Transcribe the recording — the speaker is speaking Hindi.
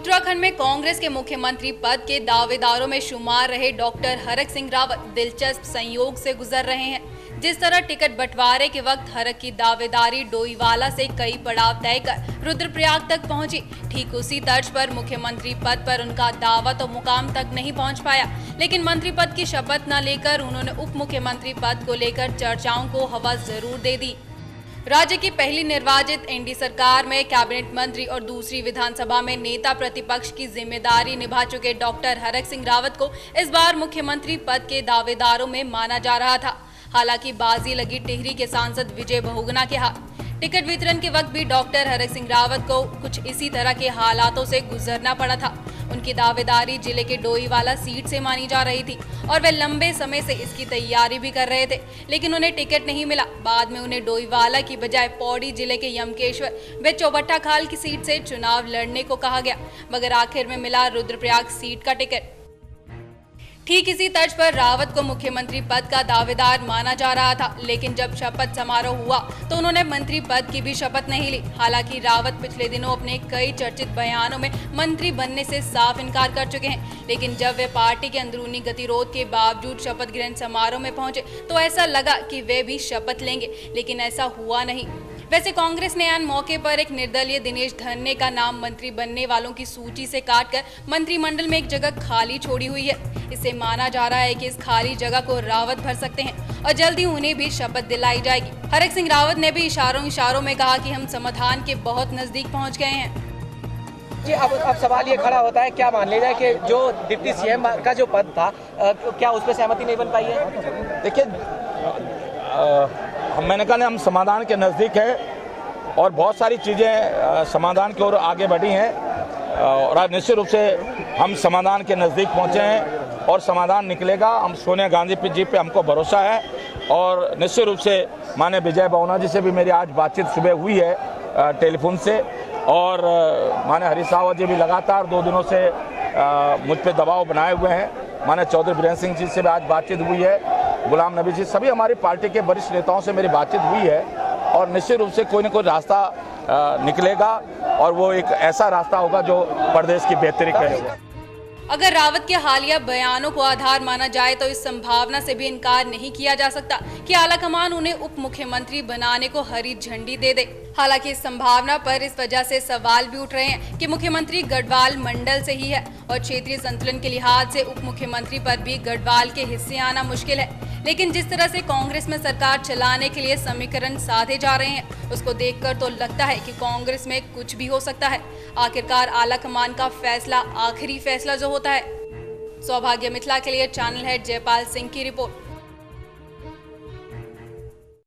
उत्तराखंड में कांग्रेस के मुख्यमंत्री पद के दावेदारों में शुमार रहे डॉक्टर हरक सिंह रावत दिलचस्प संयोग से गुजर रहे हैं। जिस तरह टिकट बंटवारे के वक्त हरक की दावेदारी डोईवाला से कई पड़ाव तय कर रुद्रप्रयाग तक पहुंची, ठीक उसी तर्ज पर मुख्यमंत्री पद पर उनका दावा तो मुकाम तक नहीं पहुंच पाया, लेकिन मंत्री पद की शपथ न लेकर उन्होंने उप मुख्यमंत्री पद को लेकर चर्चाओं को हवा जरूर दे दी। राज्य की पहली निर्वाचित एनडीए सरकार में कैबिनेट मंत्री और दूसरी विधानसभा में नेता प्रतिपक्ष की जिम्मेदारी निभा चुके डॉक्टर हरक सिंह रावत को इस बार मुख्यमंत्री पद के दावेदारों में माना जा रहा था। हालांकि बाजी लगी टिहरी के सांसद विजय बहुगुणा के हाथ। टिकट वितरण के वक्त भी डॉक्टर हरक सिंह रावत को कुछ इसी तरह के हालातों से गुजरना पड़ा था। उनकी दावेदारी जिले के डोईवाला सीट से मानी जा रही थी और वे लंबे समय से इसकी तैयारी भी कर रहे थे, लेकिन उन्हें टिकट नहीं मिला। बाद में उन्हें डोईवाला की बजाय पौड़ी जिले के यमकेश्वर व चौबट्टा खाल की सीट से चुनाव लड़ने को कहा गया, मगर आखिर में मिला रुद्रप्रयाग सीट का टिकट। ठीक इसी तर्ज पर रावत को मुख्यमंत्री पद का दावेदार माना जा रहा था, लेकिन जब शपथ समारोह हुआ तो उन्होंने मंत्री पद की भी शपथ नहीं ली। हालांकि रावत पिछले दिनों अपने कई चर्चित बयानों में मंत्री बनने से साफ इनकार कर चुके हैं, लेकिन जब वे पार्टी के अंदरूनी गतिरोध के बावजूद शपथ ग्रहण समारोह में पहुंचे तो ऐसा लगा कि वे भी शपथ लेंगे, लेकिन ऐसा हुआ नहीं। वैसे कांग्रेस ने आन मौके पर एक निर्दलीय दिनेश धन्ने का नाम मंत्री बनने वालों की सूची से काटकर मंत्रिमंडल में एक जगह खाली छोड़ी हुई है। इसे माना जा रहा है कि इस खाली जगह को रावत भर सकते हैं और जल्दी उन्हें भी शपथ दिलाई जाएगी। हरक सिंह रावत ने भी इशारों में कहा कि हम समाधान के बहुत नजदीक पहुंच गए हैं। जी अब सवाल ये खड़ा होता है, क्या मान लिया जाए कि जो डिप्टी सीएम का जो पद था, क्या उस पर सहमति नहीं बन पाई है? देखिए, मैंने कहा हम समाधान के नज़दीक है और बहुत सारी चीज़ें समाधान की ओर आगे बढ़ी हैं और आज निश्चित रूप से हम समाधान के नज़दीक पहुंचे हैं और समाधान निकलेगा। हम सोनिया गांधी जी पे हमको भरोसा है और निश्चित रूप से माननीय विजय बहुगुणा जी से भी मेरी आज बातचीत सुबह हुई है टेलीफोन से, और माननीय हरीश रावत जी भी लगातार 2 दिनों से मुझ पर दबाव बनाए हुए हैं। माननीय चौधरी बीरेन्द्र सिंह जी से भी आज बातचीत हुई है, गुलाम नबी जी, सभी हमारी पार्टी के वरिष्ठ नेताओं से मेरी बातचीत हुई है और निश्चित रूप से कोई न कोई रास्ता निकलेगा और वो एक ऐसा रास्ता होगा जो प्रदेश की बेहतरी करेगा। अगर रावत के हालिया बयानों को आधार माना जाए तो इस संभावना से भी इनकार नहीं किया जा सकता कि आलाकमान उन्हें उप मुख्यमंत्री बनाने को हरी झंडी दे दे। हालांकि इस संभावना पर इस वजह से सवाल भी उठ रहे हैं कि मुख्यमंत्री गढ़वाल मंडल से ही है और क्षेत्रीय संतुलन के लिहाज से उप मुख्यमंत्री पर भी गढ़वाल के हिस्से आना मुश्किल है। लेकिन जिस तरह से कांग्रेस में सरकार चलाने के लिए समीकरण साधे जा रहे हैं, उसको देखकर तो लगता है कि कांग्रेस में कुछ भी हो सकता है। आखिरकार आलाकमान का फैसला आखिरी फैसला जो होता है। सौभाग्य मिथिला के लिए चैनल हेड जयपाल सिंह की रिपोर्ट।